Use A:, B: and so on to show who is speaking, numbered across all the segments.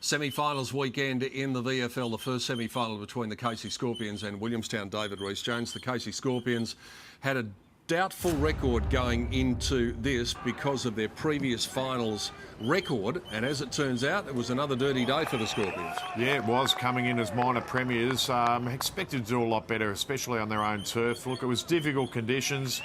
A: Semi-finals weekend in the VFL, the first semi-final between the Casey Scorpions and Williamstown David Rees-Jones. The Casey Scorpions had a doubtful record going into this because of their previous finals record, and as it turns out, it was another dirty day for the Scorpions.
B: Yeah, it was, coming in as minor premiers. Expected to do a lot better, especially on their own turf. Look, it was difficult conditions,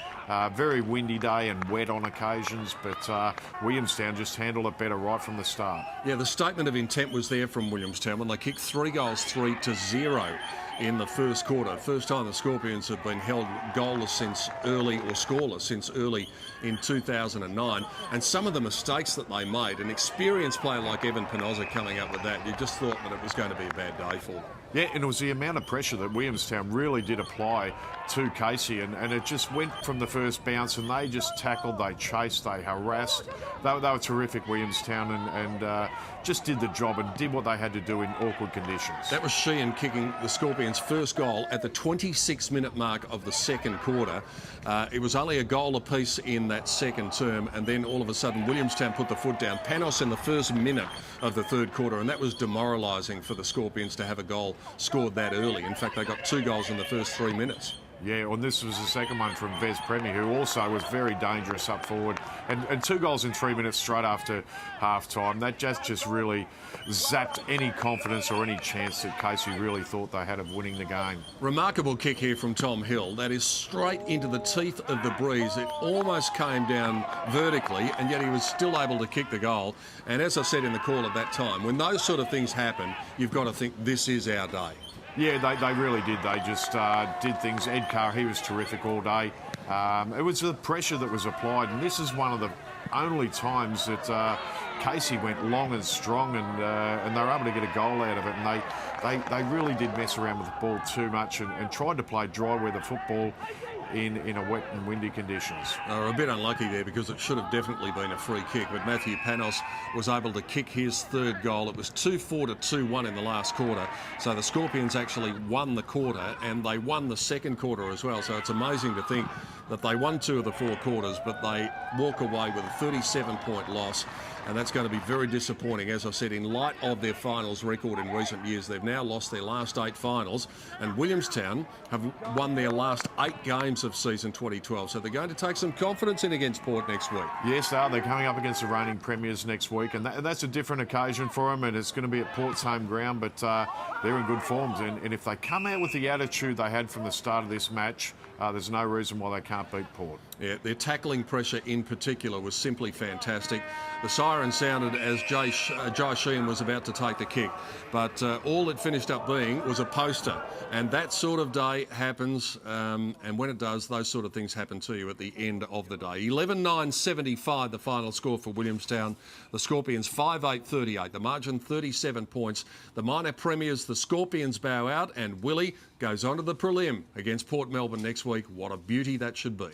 B: very windy day and wet on occasions, but Williamstown just handled it better right from the start.
A: Yeah, the statement of intent was there from Williamstown when they kicked 3 goals, 3-0 in the first quarter. First time the Scorpions have been held goalless since early, or scoreless since early in 2009. And some of the mistakes that they made, an experienced player like Evan Penoza coming up with that, you just thought that it was going to be a bad day for them.
B: Yeah, and it was the amount of pressure that Williamstown really did apply to Casey, and it just went from the first bounce, and they just tackled, they chased, they harassed. They were terrific, Williamstown, and just did the job and did what they had to do in awkward conditions.
A: That was Sheehan kicking the Scorpions' first goal at the 26-minute mark of the second quarter. It was only a goal apiece in that second term, and then all of a sudden Williamstown put the foot down. Panos in the first minute of the third quarter, and that was demoralising for the Scorpions to have a goal scored that early. In fact, they got 2 goals in the first 3 minutes.
B: Yeah, and this was the second one from Vez Premier, who also was very dangerous up forward. And 2 goals in 3 minutes straight after half-time. That just really zapped any confidence or any chance that Casey really thought they had of winning the game.
A: Remarkable kick here from Tom Hill. That is straight into the teeth of the breeze. It almost came down vertically, and yet he was still able to kick the goal. And as I said in the call at that time, when those sort of things happen, you've got to think this is our day.
B: Yeah, they really did. They just did things. Ed Carr, he was terrific all day. It was the pressure that was applied, and this is one of the only times that Casey went long and strong, and they were able to get a goal out of it. And they really did mess around with the ball too much and tried to play dry weather football in a wet and windy conditions.
A: They were a bit unlucky there because it should have definitely been a free kick, but Matthew Panos was able to kick his third goal. It was 2-4 to 2-1 in the last quarter, so the Scorpions actually won the quarter, and they won the second quarter as well. So it's amazing to think that they won 2 of the 4 quarters, but they walk away with a 37-point loss, and that's going to be very disappointing. As I said, in light of their finals record in recent years, they've now lost their last 8 finals, and Williamstown have won their last 8 games of season 2012, so they're going to take some confidence in against Port next week.
B: Yes, they are. They're coming up against the reigning premiers next week, and that's a different occasion for them, and it's going to be at Port's home ground, but they're in good forms, and if they come out with the attitude they had from the start of this match, there's no reason why they can't beat Port.
A: Yeah, their tackling pressure in particular was simply fantastic. The siren sounded as Jai Sheehan was about to take the kick, but all it finished up being was a poster, and that sort of day happens, and when it does, those sort of things happen to you at the end of the day. 11-9-75 the final score for Williamstown. The Scorpions 5-8-38, the margin 37 points. The minor premiers, the Scorpions, bow out, and Willie goes on to the prelim against Port Melbourne next week. What a beauty that should be.